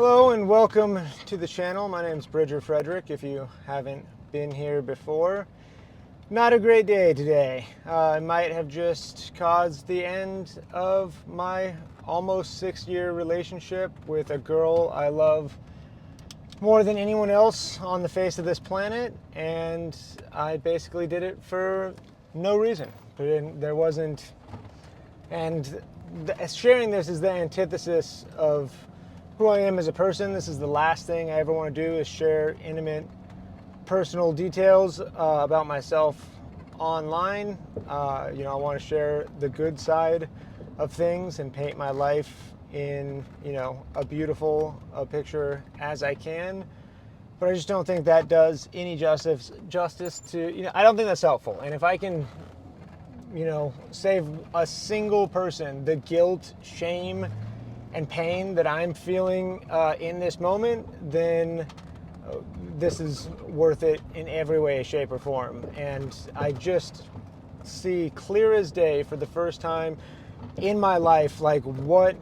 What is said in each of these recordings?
Hello and welcome to the channel. My name is Bridger Frederick, if you haven't been here before. Not a great day today. I might have just caused the end of my almost 6-year relationship with a girl I love more than anyone else on the face of this planet, and I basically did it for no reason. There wasn't, and sharing this is the antithesis of who I am as a person. This is the last thing I ever want to do, is share intimate personal details about myself online. I want to share the good side of things and paint my life in a beautiful picture as I can. But I just don't think that does any justice to, I don't think that's helpful. And if I can save a single person the guilt, shame, and pain that I'm feeling in this moment, then this is worth it in every way, shape, or form. And I just see clear as day for the first time in my life, like why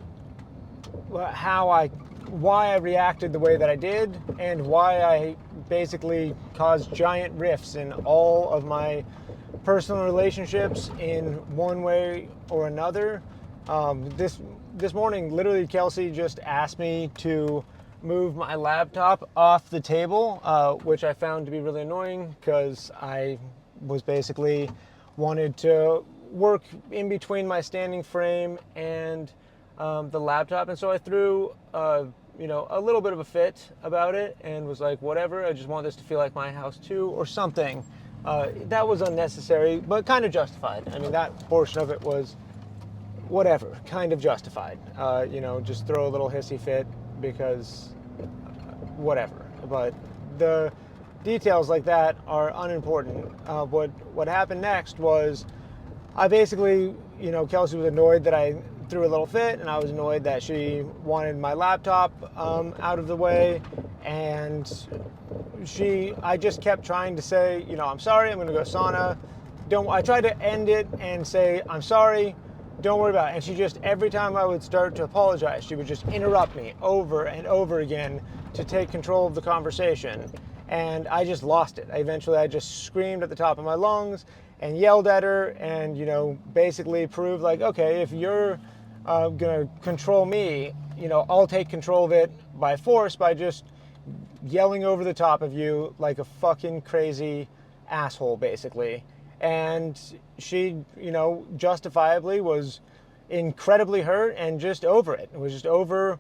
I reacted the way that I did, and why I basically caused giant rifts in all of my personal relationships in one way or another. This morning, literally, Kelsey just asked me to move my laptop off the table, which I found to be really annoying because I was basically wanted to work in between my standing frame and the laptop, and so I threw a little bit of a fit about it and was like, whatever, I just want this to feel like my house too, or something. That was unnecessary, but kind of justified. I mean, that portion of it was whatever, kind of justified. Just throw a little hissy fit because whatever. But the details like that are unimportant. What happened next was I basically, Kelsey was annoyed that I threw a little fit, and I was annoyed that she wanted my laptop out of the way, and I just kept trying to say, I'm sorry, I'm going to go sauna. I tried to end it and say, I'm sorry, don't worry about it. And she just, every time I would start to apologize, she would just interrupt me over and over again to take control of the conversation. And I just lost it. I just screamed at the top of my lungs and yelled at her and, basically proved like, okay, if you're going to control me, I'll take control of it by force, by just yelling over the top of you like a fucking crazy asshole, basically. And she, justifiably was incredibly hurt and just over it. It was just over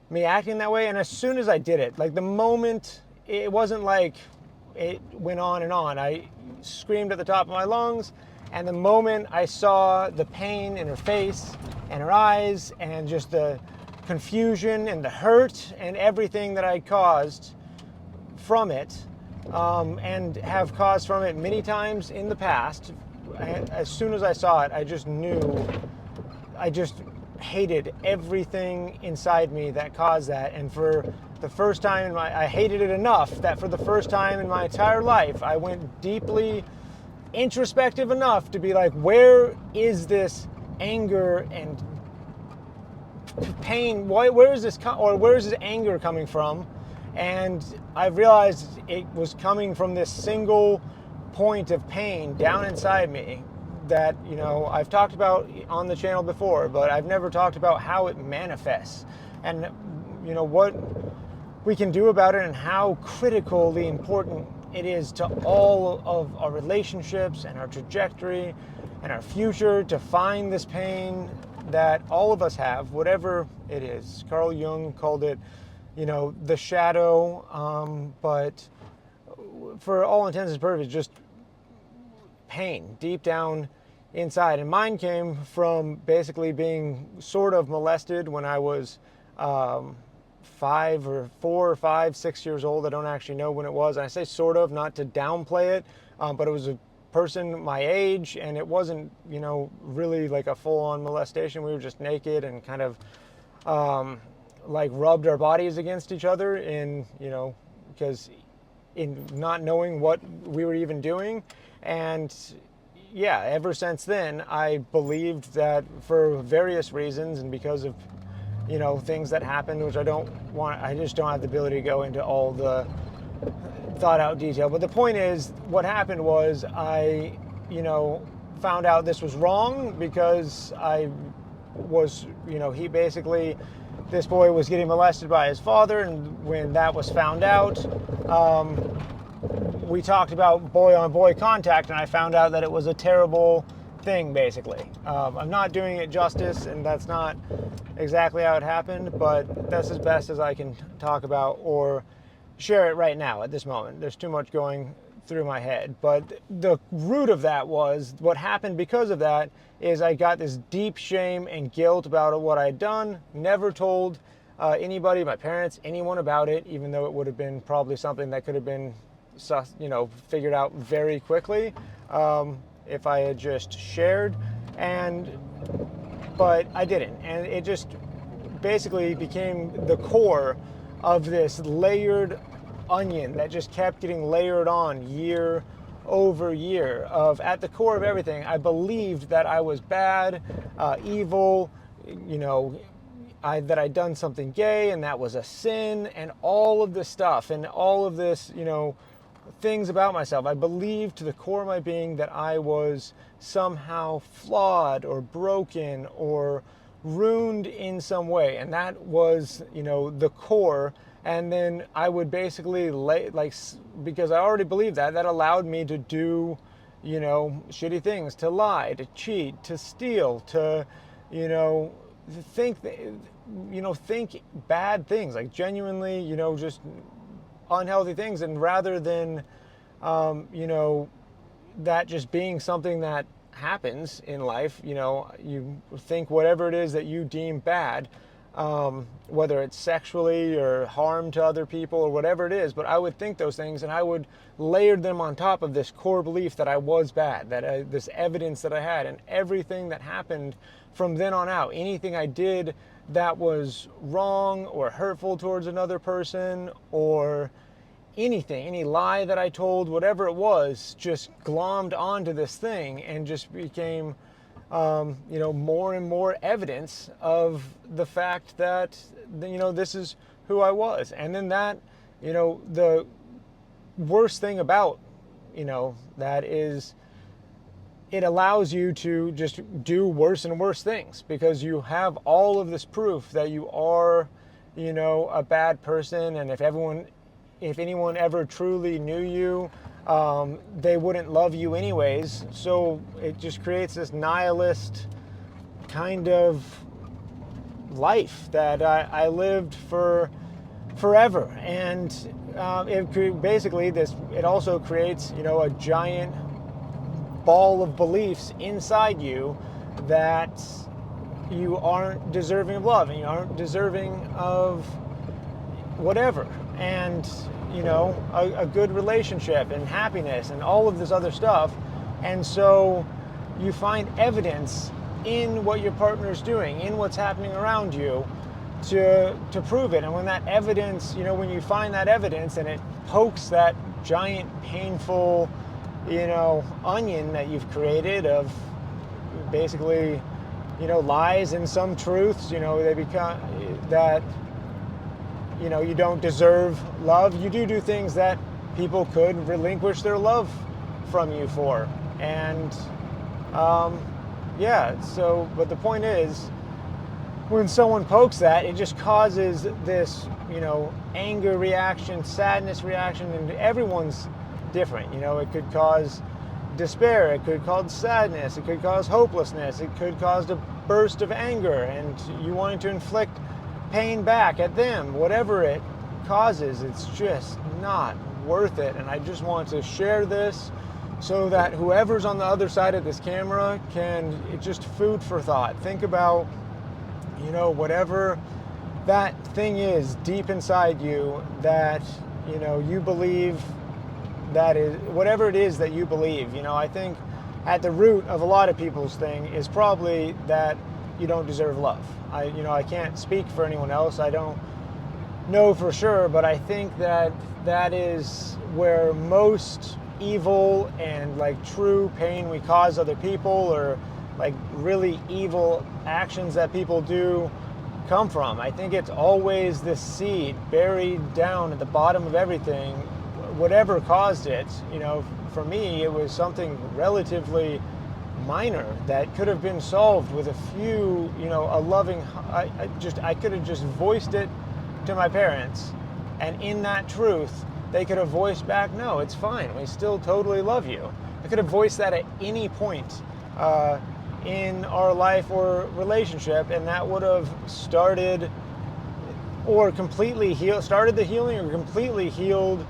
me acting that way. And as soon as I did it, like the moment, it wasn't like it went on and on. I screamed at the top of my lungs, and the moment I saw the pain in her face and her eyes and just the confusion and the hurt and everything that I caused from it, and have caused from it many times in the past, as soon as I saw it, I just knew, I just hated everything inside me that caused that. And for the first time I hated it enough that for the first time in my entire life, I went deeply introspective enough to be like, where is this anger and pain? Where is this anger coming from? And I realized it was coming from this single point of pain down inside me that, I've talked about on the channel before, but I've never talked about how it manifests and, what we can do about it and how critically important it is to all of our relationships and our trajectory and our future to find this pain that all of us have, whatever it is. Carl Jung called it, the shadow, but for all intents and purposes, just pain deep down inside. And mine came from basically being sort of molested when I was 4 or 5, 6 years old. I don't actually know when it was. And I say sort of, not to downplay it, but it was a person my age, and it wasn't, really like a full-on molestation. We were just naked and kind of like rubbed our bodies against each other in, because in not knowing what we were even doing. And yeah, ever since then, I believed that for various reasons and because of, things that happened, which I just don't have the ability to go into all the thought out detail. But the point is, what happened was I, found out this was wrong because I was, he basically, this boy was getting molested by his father, and when that was found out, we talked about boy-on-boy contact, and I found out that it was a terrible thing, basically. I'm not doing it justice, and that's not exactly how it happened, but that's as best as I can talk about or share it right now at this moment. There's too much going through my head. But the root of that was, what happened because of that is I got this deep shame and guilt about what I'd done, never told anybody, my parents, anyone about it, even though it would have been probably something that could have been figured out very quickly if I had just shared. But I didn't, and it just basically became the core of this layered onion that just kept getting layered on year over year. Of at the core of everything, I believed that I was bad, evil, that I'd done something gay and that was a sin, and all of this stuff and all of this, things about myself. I believed to the core of my being that I was somehow flawed or broken or ruined in some way, and that was, the core. And then I would basically because I already believed that allowed me to do, shitty things, to lie, to cheat, to steal, to, think bad things, like genuinely, just unhealthy things. And rather than, that just being something that happens in life, you think whatever it is that you deem bad, whether it's sexually or harm to other people or whatever it is, but I would think those things and I would layer them on top of this core belief that I was bad, that this evidence that I had, and everything that happened from then on out, anything I did that was wrong or hurtful towards another person, or anything, any lie that I told, whatever it was, just glommed onto this thing and just became more and more evidence of the fact that, this is who I was. And then that, the worst thing about, that is it allows you to just do worse and worse things, because you have all of this proof that you are, a bad person. And if anyone ever truly knew you, they wouldn't love you anyways. So it just creates this nihilist kind of life that I lived for forever. And it also creates, a giant ball of beliefs inside you that you aren't deserving of love, and you aren't deserving of whatever, and a good relationship and happiness and all of this other stuff. And so you find evidence in what your partner's doing, in what's happening around you, to prove it. And when that evidence, when you find that evidence and it pokes that giant painful, onion that you've created of basically, lies and some truths, they become that, you don't deserve love. You do things that people could relinquish their love from you for. And but the point is, when someone pokes that, it just causes this, anger reaction, sadness reaction, and everyone's different. It could cause despair, it could cause sadness, it could cause hopelessness, it could cause a burst of anger and you wanting to inflict pain back at them. Whatever it causes, it's just not worth it. And I just want to share this so that whoever's on the other side of this camera it's just food for thought. Think about, whatever that thing is deep inside you that, you believe that is, whatever it is that you believe. I think at the root of a lot of people's thing is probably that you don't deserve love. I can't speak for anyone else. I don't know for sure, but I think that is where most evil and true pain we cause other people, or really evil actions that people do, come from. I think it's always this seed buried down at the bottom of everything, whatever caused it. For me, it was something relatively minor that could have been solved with a few, a loving, I could have just voiced it to my parents, and in that truth, they could have voiced back, no, it's fine, we still totally love you. I could have voiced that at any point in our life or relationship, and that would have started the healing or completely healed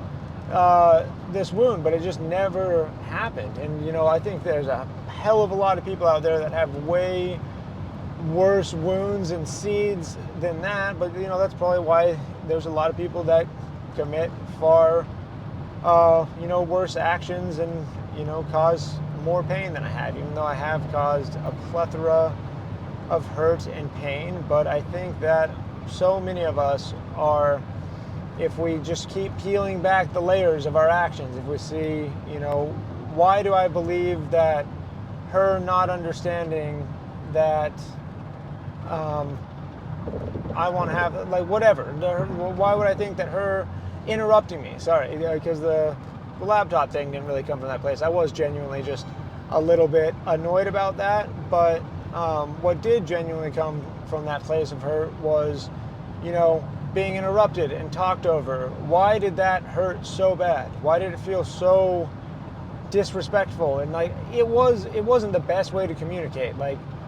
this wound, but it just never happened. And I think there's a hell of a lot of people out there that have way worse wounds and seeds than that, but that's probably why there's a lot of people that commit far worse actions and cause more pain than I have, even though I have caused a plethora of hurt and pain. But I think that so many of us are, if we just keep peeling back the layers of our actions, if we see, why do I believe that her not understanding that I want to have, whatever, why would I think that her interrupting me, because the laptop thing didn't really come from that place. I was genuinely just a little bit annoyed about that, but what did genuinely come from that place of hurt was, being interrupted and talked over. Why did that hurt so bad? Why did it feel so disrespectful? And it wasn't the best way to communicate.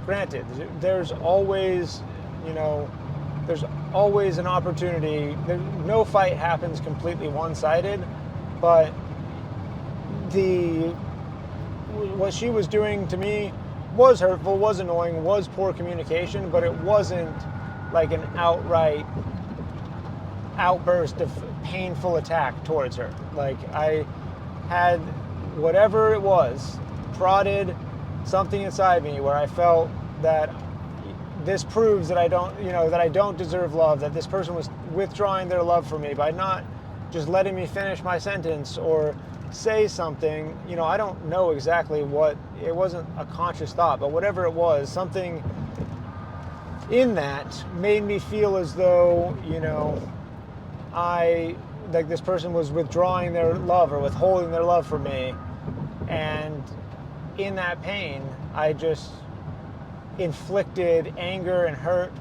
Granted, there's always an opportunity. No fight happens completely one-sided, but what she was doing to me was hurtful, was annoying, was poor communication, but it wasn't like an outright outburst of painful attack towards her. I had, whatever it was, prodded something inside me where I felt that this proves that I don't deserve love, that this person was withdrawing their love from me by not just letting me finish my sentence or say something. I don't know exactly what, it wasn't a conscious thought, but whatever it was, something in that made me feel as though, this person was withdrawing their love or withholding their love from me. And in that pain, I just inflicted anger and hurt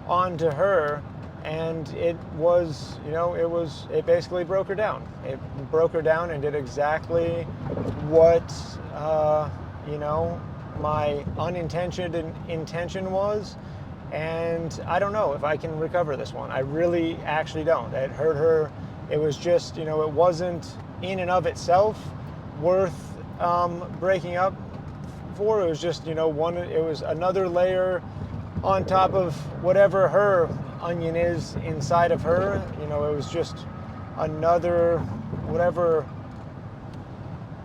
onto her, and it basically broke her down. It broke her down and did exactly what my unintentioned intention was. And I don't know if I can recover this one. I really actually don't. It hurt her. It was just, it wasn't in and of itself worth breaking up for. It was just, it was another layer on top of whatever her onion is inside of her. It was just another, whatever,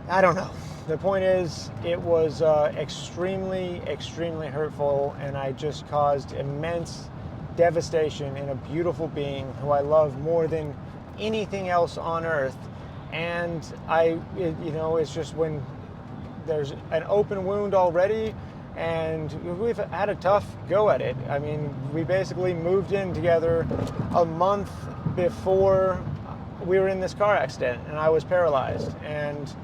I don't know. The point is, it was extremely, extremely hurtful, and I just caused immense devastation in a beautiful being who I love more than anything else on earth. And it's just when there's an open wound already, and we've had a tough go at it. I mean, we basically moved in together a month before we were in this car accident, and I was paralyzed. And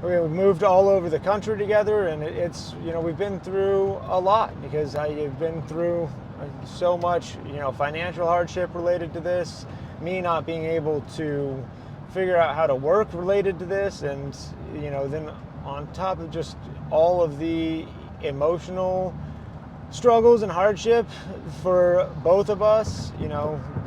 we moved all over the country together, and it's, we've been through a lot, because I've been through so much, financial hardship related to this, me not being able to figure out how to work related to this, and, then on top of just all of the emotional struggles and hardship for both of us,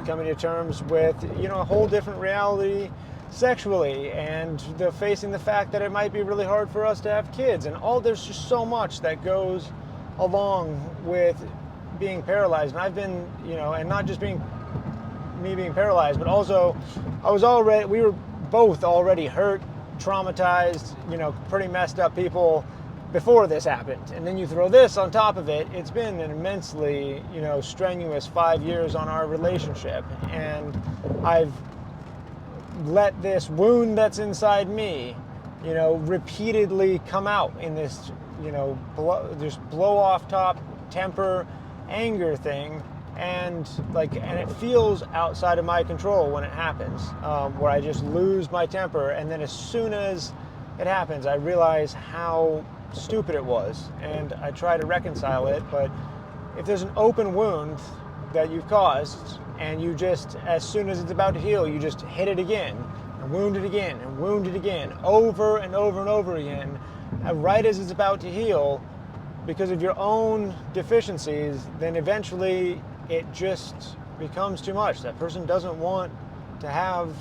coming to terms with, a whole different reality sexually, and facing the fact that it might be really hard for us to have kids, and there's just so much that goes along with being paralyzed. And I've been, and not just me being paralyzed, but also we were both already hurt, traumatized, pretty messed up people before this happened. And then you throw this on top of it. It's been an immensely, strenuous 5 years on our relationship, and I've let this wound that's inside me, repeatedly come out in this, just blow off top temper, anger thing. and it feels outside of my control when it happens, where I just lose my temper, and then as soon as it happens, I realize how stupid it was, and I try to reconcile it. But if there's an open wound that you've caused, and you just, as soon as it's about to heal, you just hit it again, and wound it again, and wound it again, over and over and over again, right as it's about to heal, because of your own deficiencies, then eventually it just becomes too much. That person doesn't want to have,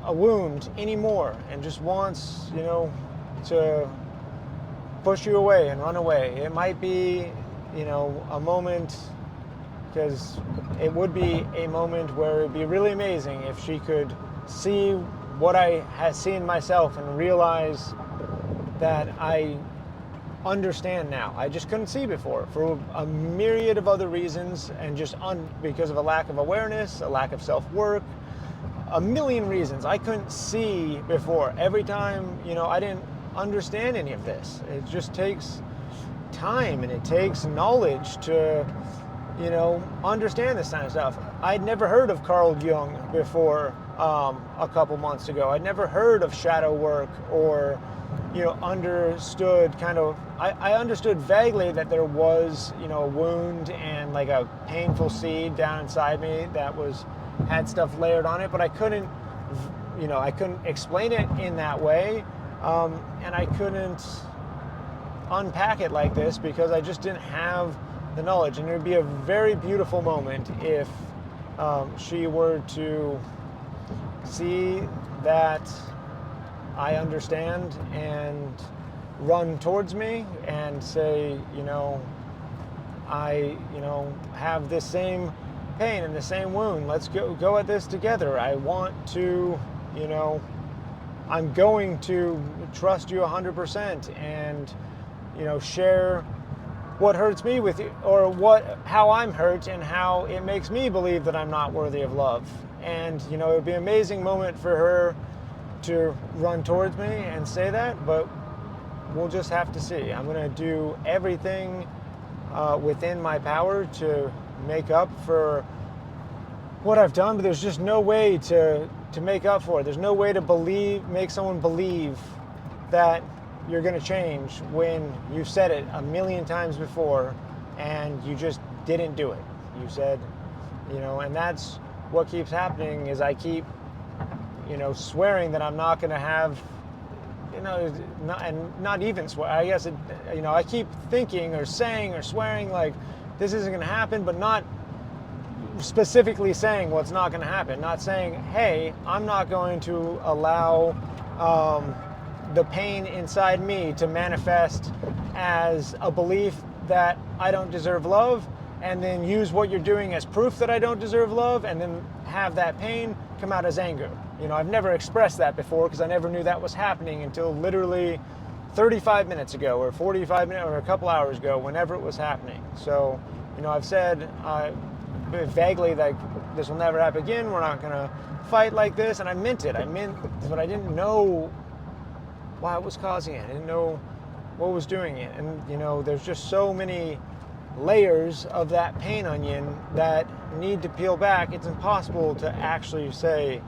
a wound anymore, and just wants, to push you away and run away. It might be, a moment, because it would be a moment where it'd be really amazing if she could see what I had seen myself and realize that I understand now. I just couldn't see before for a myriad of other reasons, and just because of a lack of awareness, a lack of self-work, a million reasons I couldn't see before. Every time, I didn't understand any of this. It just takes time, and it takes knowledge to, understand this kind of stuff. I'd never heard of Carl Jung before a couple months ago. I'd never heard of shadow work, or understood I understood vaguely that there was, a wound and like a painful seed down inside me that had stuff layered on it, but I couldn't explain it in that way, and I couldn't unpack it like this because I just didn't have the knowledge. And it would be a very beautiful moment if she were to see that I understand and run towards me and say, I, have this same pain and the same wound. Let's go at this together. I want to, I'm going to trust you 100% and, share what hurts me with you, or how I'm hurt and how it makes me believe that I'm not worthy of love. And, it would be an amazing moment for her to run towards me and say that, but we'll just have to see. I'm going to do everything within my power to make up for what I've done, but there's just no way to make up for it. There's no way to make someone believe that you're going to change when you've said it a million times before and you just didn't do it. You said, and that's what keeps happening, is I keep swearing that I'm not going to have, not even swear. I guess I keep thinking or saying or swearing like this isn't going to happen, but not specifically saying what's not going to happen. Not saying, hey, I'm not going to allow the pain inside me to manifest as a belief that I don't deserve love, and then use what you're doing as proof that I don't deserve love, and then have that pain come out as anger. I've never expressed that before because I never knew that was happening until literally 35 minutes ago, or 45 minutes, or a couple hours ago, whenever it was happening. So, I've said vaguely like this will never happen again. We're not going to fight like this, and I meant it. But I didn't know why it was causing it. I didn't know what was doing it. And, there's just so many layers of that pain onion that need to peel back. It's impossible to actually say,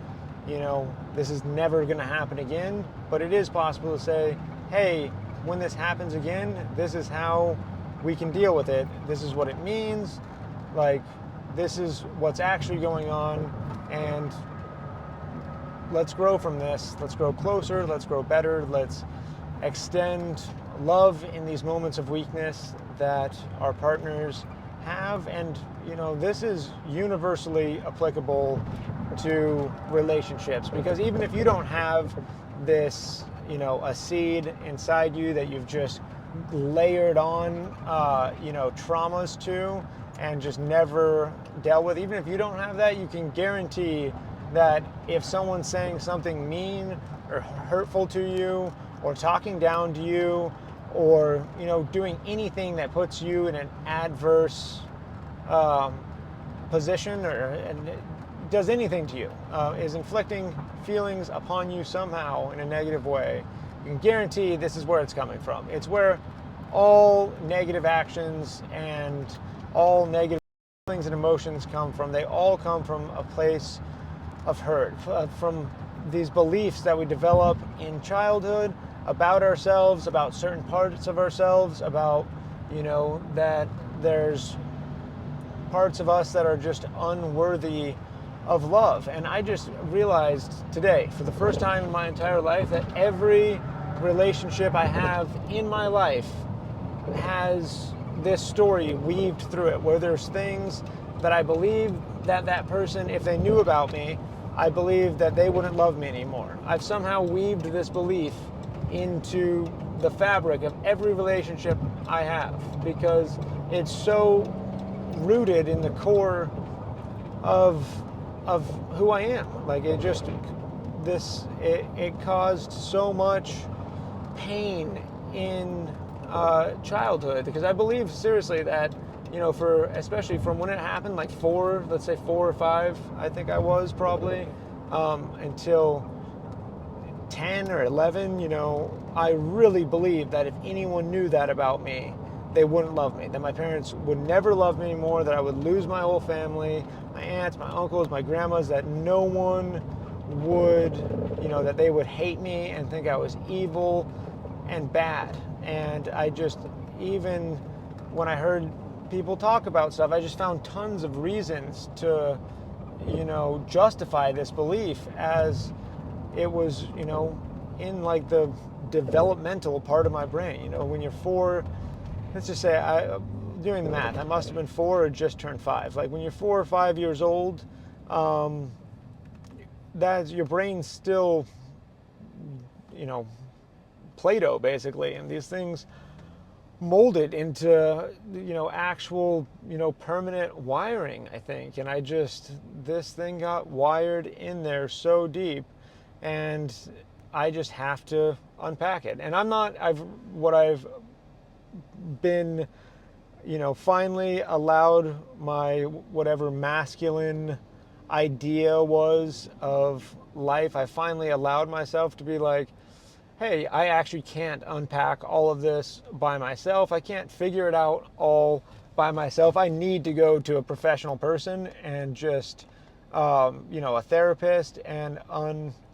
this is never going to happen again, but it is possible to say, hey, when this happens again, this is how we can deal with it. This is what it means. Like, this is what's actually going on, and let's grow from this. Let's grow closer. Let's grow better. Let's extend love in these moments of weakness that our partners have. And, this is universally applicable to relationships, because even if you don't have this, a seed inside you that you've just layered on, traumas to and just never dealt with, even if you don't have that, you can guarantee that if someone's saying something mean or hurtful to you, or talking down to you, or doing anything that puts you in an adverse position, and does anything to you, is inflicting feelings upon you somehow in a negative way, you can guarantee this is where it's coming from. It's where all negative actions and all negative feelings and emotions come from. They all come from a place of hurt, from these beliefs that we develop in childhood about ourselves, about certain parts of ourselves, about, that there's parts of us that are just unworthy of love. And I just realized today, for the first time in my entire life, that every relationship I have in my life has this story weaved through it, where there's things that I believe that that person, if they knew about me, I believe that they wouldn't love me anymore. I've somehow weaved this belief into the fabric of every relationship I have, because it's so rooted in the core of who I am. Like, it caused so much pain in childhood, because I believe seriously that, especially from when it happened, like let's say 4 or 5, I think I was probably, until 10 or 11, I really believed that if anyone knew that about me, they wouldn't love me, that my parents would never love me anymore, that I would lose my whole family, my aunts, my uncles, my grandmas, that no one would, that they would hate me and think I was evil and bad. And even when I heard people talk about stuff, I just found tons of reasons to, justify this belief, as it was, in like the developmental part of my brain. When you're 4, let's just say, doing the math, I must have been 4 or just turned 5. Like, when you're 4 or 5 years old, that's your brain's still, Play-Doh basically, and these things molded into, actual, permanent wiring, I think. And this thing got wired in there so deep, and I just have to unpack it. And I've been, finally allowed my whatever masculine idea was of life. I finally allowed myself to be like, hey, I actually can't unpack all of this by myself. I can't figure it out all by myself. I need to go to a professional person and just, a therapist, and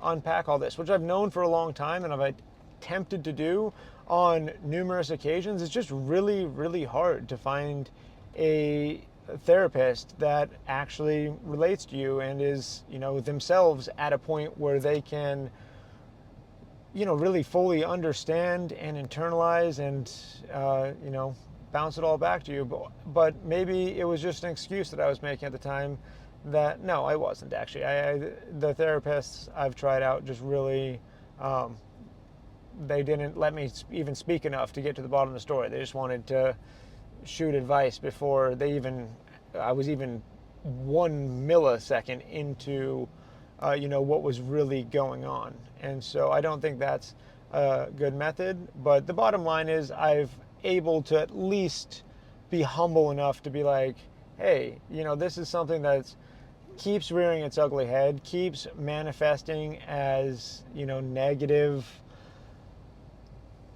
unpack all this, which I've known for a long time and I've attempted to do on numerous occasions. It's just really, really hard to find a therapist that actually relates to you and is, themselves at a point where they can, really fully understand and internalize and, bounce it all back to you. But maybe it was just an excuse that I was making at the time. That, no, I wasn't actually. The therapists I've tried out just really, they didn't let me even speak enough to get to the bottom of the story. They just wanted to shoot advice before I was even 1 millisecond into, what was really going on. And so I don't think that's a good method. But the bottom line is, I've able to at least be humble enough to be like, hey, this is something that keeps rearing its ugly head, keeps manifesting as, negative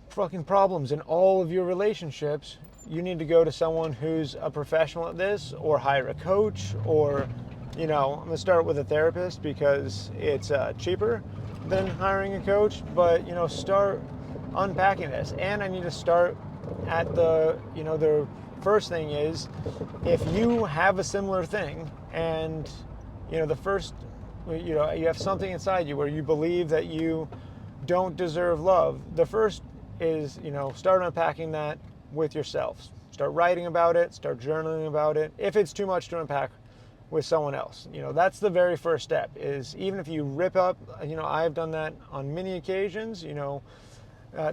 fucking problems in all of your relationships. You need to go to someone who's a professional at this, or hire a coach, or, I'm going to start with a therapist because it's cheaper than hiring a coach. But, start unpacking this. And I need to start at the first thing is, if you have a similar thing, and, the first, you have something inside you where you believe that you don't deserve love, the first is, start unpacking that with yourself. Start writing about it, start journaling about it. If it's too much to unpack with someone else, that's the very first step. Is, even if you rip up, I've done that on many occasions,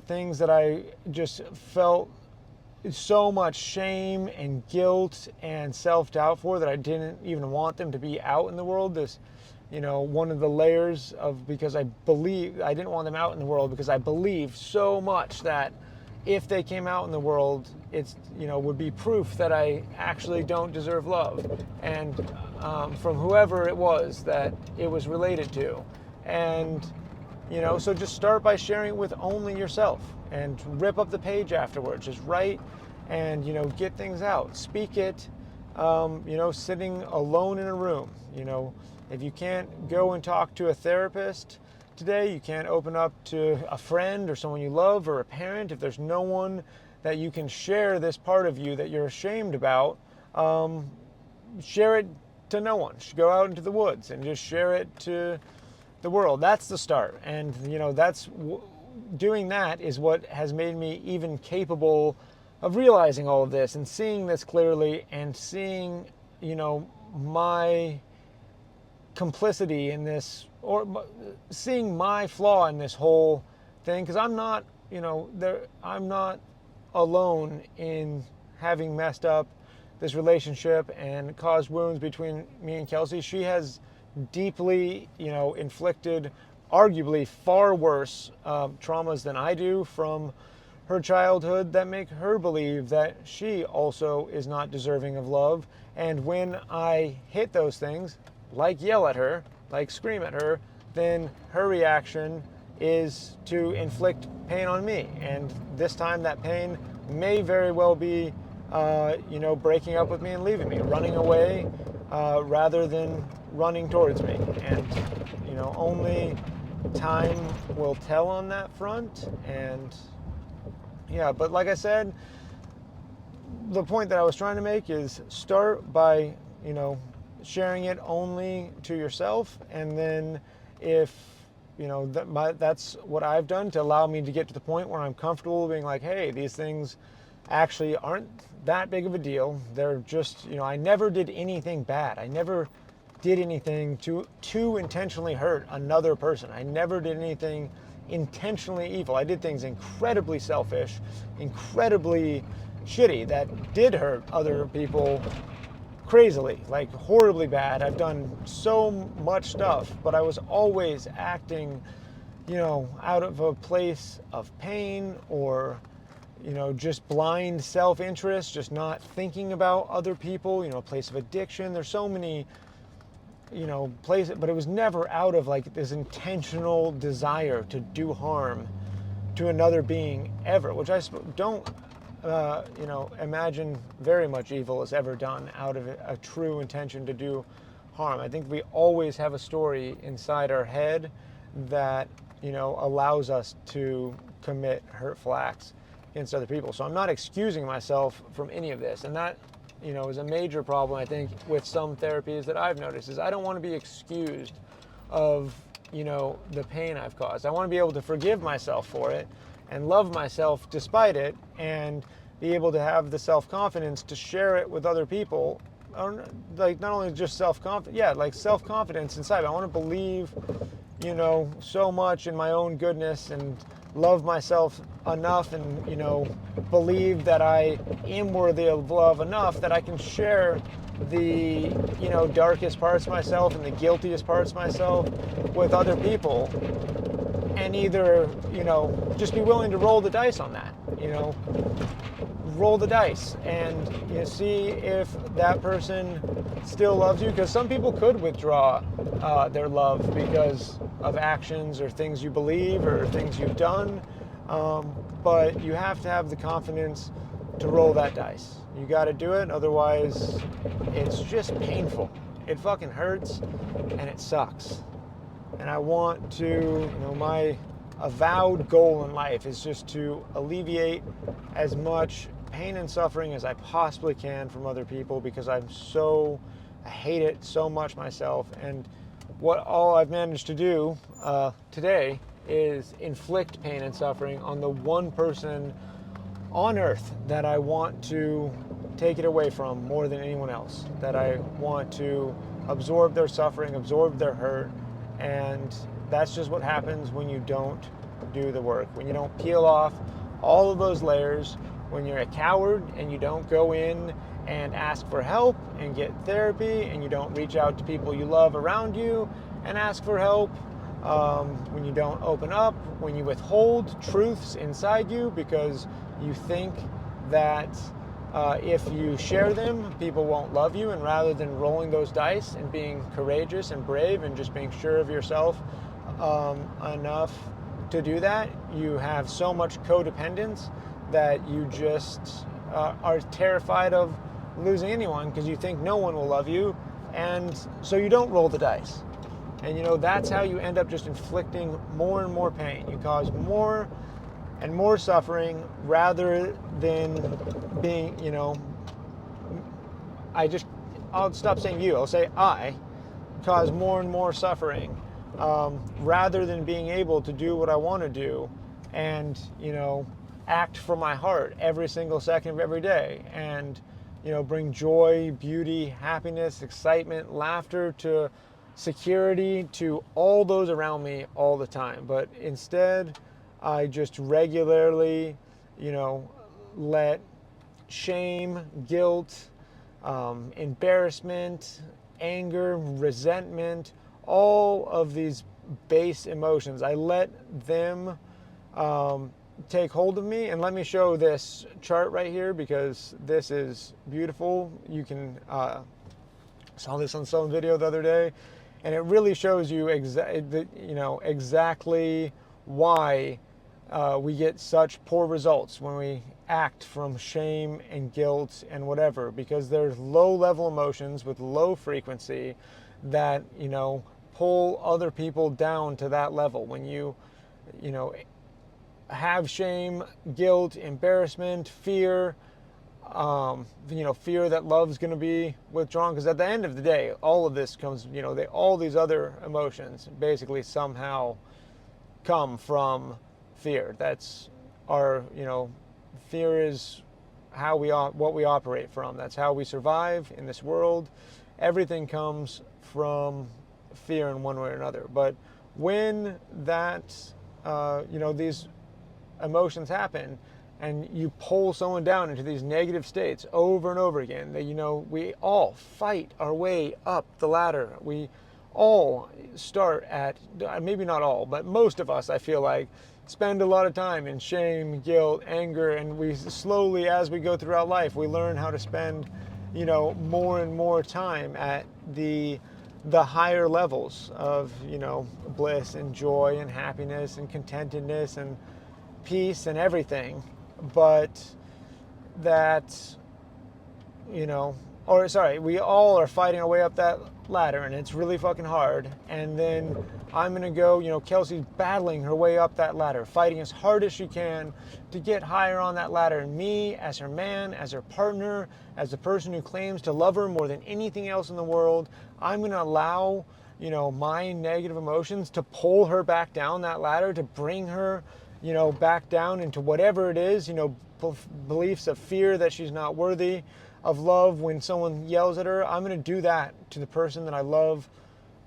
things that I just felt so much shame and guilt and self-doubt for, that I didn't even want them to be out in the world. This, one of the layers of, because I didn't want them out in the world because I believed so much that if they came out in the world, it's, would be proof that I actually don't deserve love. And from whoever it was that it was related to. And, so just start by sharing it with only yourself, and rip up the page afterwards. Just write and, get things out. Speak it sitting alone in a room. If you can't go and talk to a therapist today, you can't open up to a friend or someone you love or a parent. If there's no one that you can share this part of you that you're ashamed about, share it to no one. Go out into the woods and just share it to the world. That's the start. And, doing that is what has made me even capable of realizing all of this and seeing this clearly and seeing, my complicity in this, or seeing my flaw in this whole thing, because I'm not alone in having messed up this relationship and caused wounds between me and Kelsey. She has deeply, inflicted arguably far worse traumas than I do from her childhood that make her believe that she also is not deserving of love. And when I hit those things, like yell at her, like scream at her, then her reaction is to inflict pain on me. And this time that pain may very well be, breaking up with me and leaving me, running away rather than running towards me. And, only time will tell on that front. And yeah, but like I said, the point that I was trying to make is start by, sharing it only to yourself. And then if, that's what I've done to allow me to get to the point where I'm comfortable being like, hey, these things actually aren't that big of a deal. They're just, I never did anything bad. I never did anything to intentionally hurt another person. I never did anything intentionally evil. I did things incredibly selfish, incredibly shitty that did hurt other people crazily, like horribly bad. I've done so much stuff, but I was always acting, out of a place of pain or, just blind self-interest, just not thinking about other people, a place of addiction. There's so many, places, but it was never out of like this intentional desire to do harm to another being ever, which I don't imagine very much evil is ever done out of a true intention to do harm. I think we always have a story inside our head that, allows us to commit hurtful acts against other people. So I'm not excusing myself from any of this. And that, is a major problem, I think, with some therapies that I've noticed, is I don't want to be excused of, the pain I've caused. I want to be able to forgive myself for it and love myself despite it, and be able to have the self-confidence to share it with other people. Like, not only just self-confidence, like self-confidence inside. I want to believe, so much in my own goodness and love myself enough and, believe that I am worthy of love enough that I can share the, darkest parts of myself and the guiltiest parts of myself with other people. And either, just be willing to roll the dice on that, roll the dice and see if that person still loves you. Because some people could withdraw their love because of actions or things you believe or things you've done. But you have to have the confidence to roll that dice. You got to do it. Otherwise, it's just painful. It fucking hurts and it sucks. And I want to, my avowed goal in life is just to alleviate as much pain and suffering as I possibly can from other people, because I hate it so much myself. And all I've managed to do today is inflict pain and suffering on the one person on earth that I want to take it away from more than anyone else, that I want to absorb their suffering, absorb their hurt. And that's just what happens when you don't do the work, when you don't peel off all of those layers, when you're a coward and you don't go in and ask for help and get therapy, and you don't reach out to people you love around you and ask for help, when you don't open up, when you withhold truths inside you because you think that if you share them, people won't love you. And rather than rolling those dice and being courageous and brave and just being sure of yourself enough to do that, you have so much codependence that you just are terrified of losing anyone because you think no one will love you, and so you don't roll the dice. And that's how you end up just inflicting more and more pain. You cause more and more suffering rather than being, I'll stop saying you, I'll say I cause more and more suffering rather than being able to do what I want to do and, act from my heart every single second of every day and, bring joy, beauty, happiness, excitement, laughter to security to all those around me all the time. But instead, I just regularly, let shame, guilt, embarrassment, anger, resentment, all of these base emotions, I let them take hold of me. And let me show this chart right here because this is beautiful. You can saw this on some video the other day, and it really shows you exactly why we get such poor results when we act from shame and guilt and whatever, because there's low level emotions with low frequency that pull other people down to that level. When you have shame, guilt, embarrassment, fear, fear that love's going to be withdrawn, because at the end of the day, all of this comes, all these other emotions basically somehow come from fear. That's our, fear is what we operate from. That's how we survive in this world. Everything comes from fear in one way or another. But when that, these emotions happen and you pull someone down into these negative states over and over again, that we all fight our way up the ladder. We all start at, maybe not all, but most of us, I feel like, spend a lot of time in shame, guilt, anger, and we slowly, as we go throughout life, we learn how to spend more and more time at the higher levels of bliss and joy and happiness and contentedness and peace and everything. But that, we all are fighting our way up that ladder, and it's really fucking hard. And then I'm gonna go, Kelsey's battling her way up that ladder, fighting as hard as she can to get higher on that ladder. And me, as her man, as her partner, as the person who claims to love her more than anything else in the world, I'm gonna allow, my negative emotions to pull her back down that ladder, to bring her back down into whatever it is, beliefs of fear that she's not worthy of love. When someone yells at her, I'm going to do that to the person that I love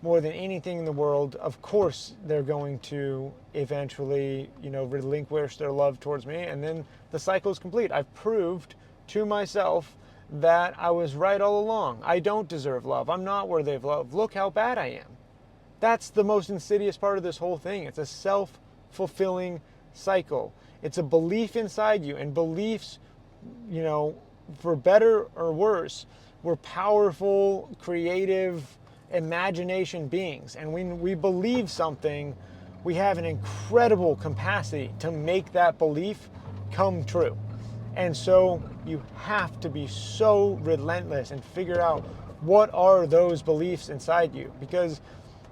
more than anything in the world. Of course, they're going to eventually, relinquish their love towards me, and then the cycle is complete. I've proved to myself that I was right all along. I don't deserve love. I'm not worthy of love. Look how bad I am. That's the most insidious part of this whole thing. It's a self-fulfilling cycle. It's a belief inside you, and beliefs, for better or worse, we're powerful, creative, imagination beings. And when we believe something, we have an incredible capacity to make that belief come true. And so you have to be so relentless and figure out what are those beliefs inside you. Because,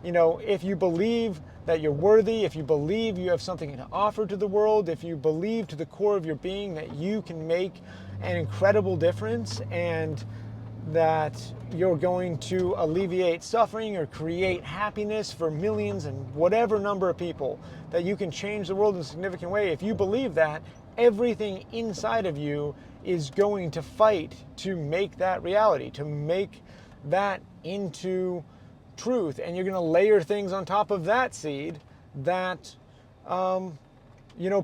if you believe that you're worthy, if you believe you have something to offer to the world, if you believe to the core of your being that you can make an incredible difference and that you're going to alleviate suffering or create happiness for millions and whatever number of people, that you can change the world in a significant way, if you believe that, everything inside of you is going to fight to make that reality, to make that into truth. And you're going to layer things on top of that seed that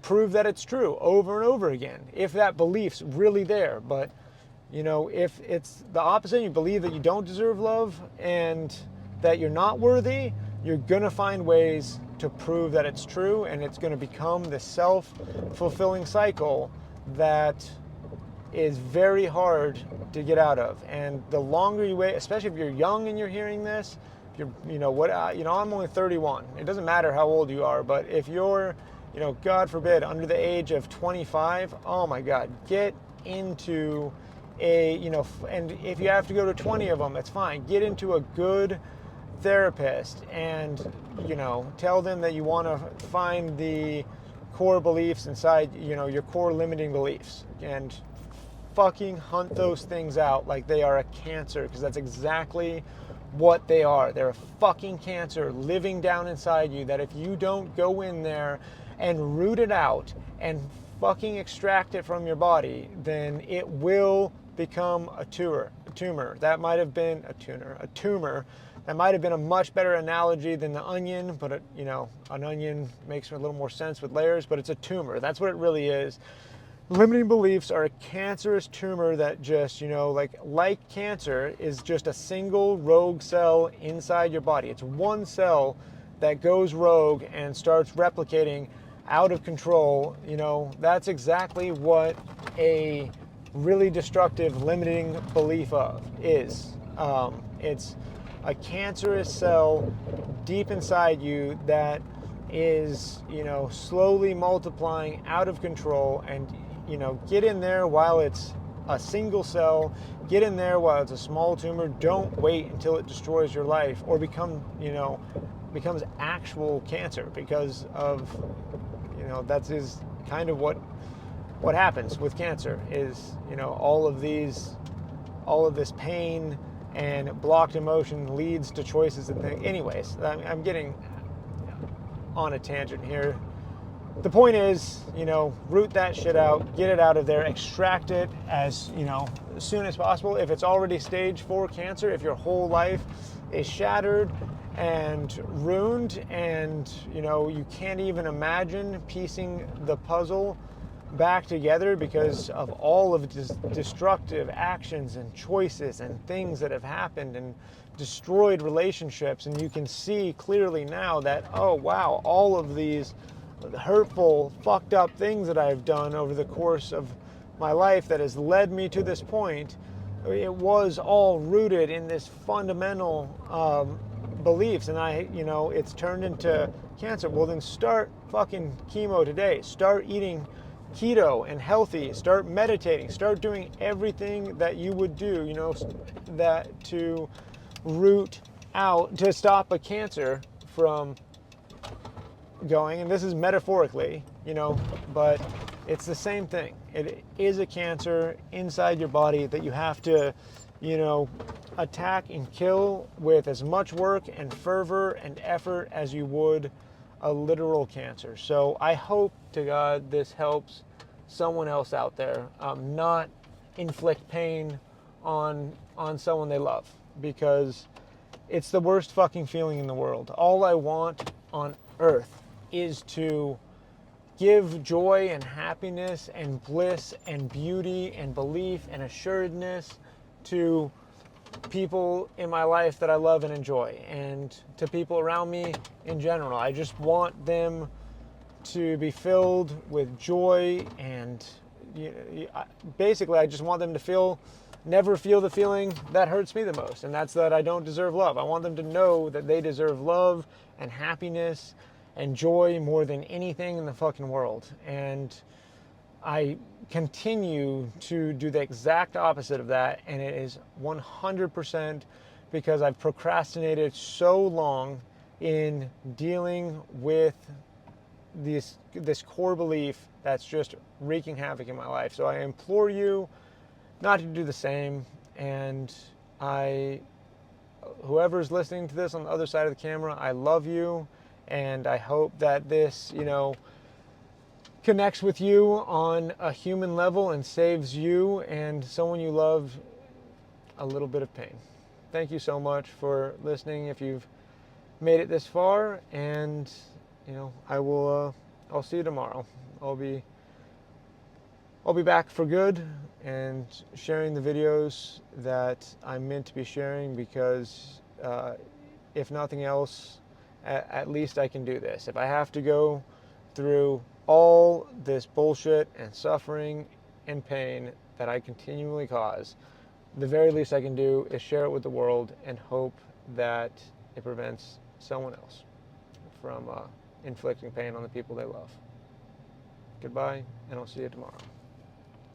prove that it's true over and over again, if that belief's really there. But if it's the opposite, you believe that you don't deserve love and that you're not worthy, you're going to find ways to prove that it's true, and it's going to become this self-fulfilling cycle that is very hard to get out of. And the longer you wait, especially if you're young and you're hearing this, if you're, I'm only 31. It doesn't matter how old you are, but if you're, God forbid, under the age of 25, oh my God, get into and if you have to go to 20 of them, that's fine. Get into a good therapist and, tell them that you want to find the core beliefs inside, your core limiting beliefs, and fucking hunt those things out like they are a cancer, because that's exactly what they are. They're a fucking cancer living down inside you that if you don't go in there and root it out and fucking extract it from your body, then it will become a tumor. That might have been a tumor. That might have been a much better analogy than the onion, but an onion makes a little more sense with layers, but it's a tumor. That's what it really is. Limiting beliefs are a cancerous tumor that just, like cancer, is just a single rogue cell inside your body. It's one cell that goes rogue and starts replicating out of control. That's exactly what a really destructive limiting belief is. It's a cancerous cell deep inside you that is, slowly multiplying out of control. And get in there while it's a single cell. Get in there while it's a small tumor. Don't wait until it destroys your life or becomes actual cancer, because of, that is kind of what happens with cancer is, all of this pain and blocked emotion leads to choices and things. Anyways, I'm getting on a tangent here. The point is, root that shit out, get it out of there, extract it as soon as possible. If it's already stage 4 cancer, if your whole life is shattered and ruined, and you can't even imagine piecing the puzzle back together because of all of these destructive actions and choices and things that have happened and destroyed relationships, and you can see clearly now that, oh wow, all of these hurtful, fucked up things that I've done over the course of my life that has led me to this point, it was all rooted in this fundamental beliefs, and it's turned into cancer. Well, then start fucking chemo today. Start eating keto and healthy. Start meditating. Start doing everything that you would do, that to root out, to stop a cancer from going. And this is metaphorically, but it's the same thing. It is a cancer inside your body that you have to, attack and kill with as much work and fervor and effort as you would a literal cancer. So I hope to God this helps someone else out there, not inflict pain on someone they love, because it's the worst fucking feeling in the world. All I want on earth is to give joy and happiness and bliss and beauty and belief and assuredness to people in my life that I love and enjoy, and to people around me in general. I just want them to be filled with joy, and basically I just want them to never feel the feeling that hurts me the most, and that's that I don't deserve love. I want them to know that they deserve love and happiness and joy more than anything in the fucking world. And I continue to do the exact opposite of that, and it is 100% because I've procrastinated so long in dealing with this core belief that's just wreaking havoc in my life. So I implore you not to do the same, and whoever's listening to this on the other side of the camera, I love you, and I hope that this, connects with you on a human level and saves you and someone you love a little bit of pain. Thank you so much for listening if you've made it this far, and I'll see you tomorrow. I'll be back for good and sharing the videos that I'm meant to be sharing, because if nothing else, at least I can do this. If I have to go through all this bullshit and suffering and pain that I continually cause, the very least I can do is share it with the world and hope that it prevents someone else from inflicting pain on the people they love. Goodbye, and I'll see you tomorrow.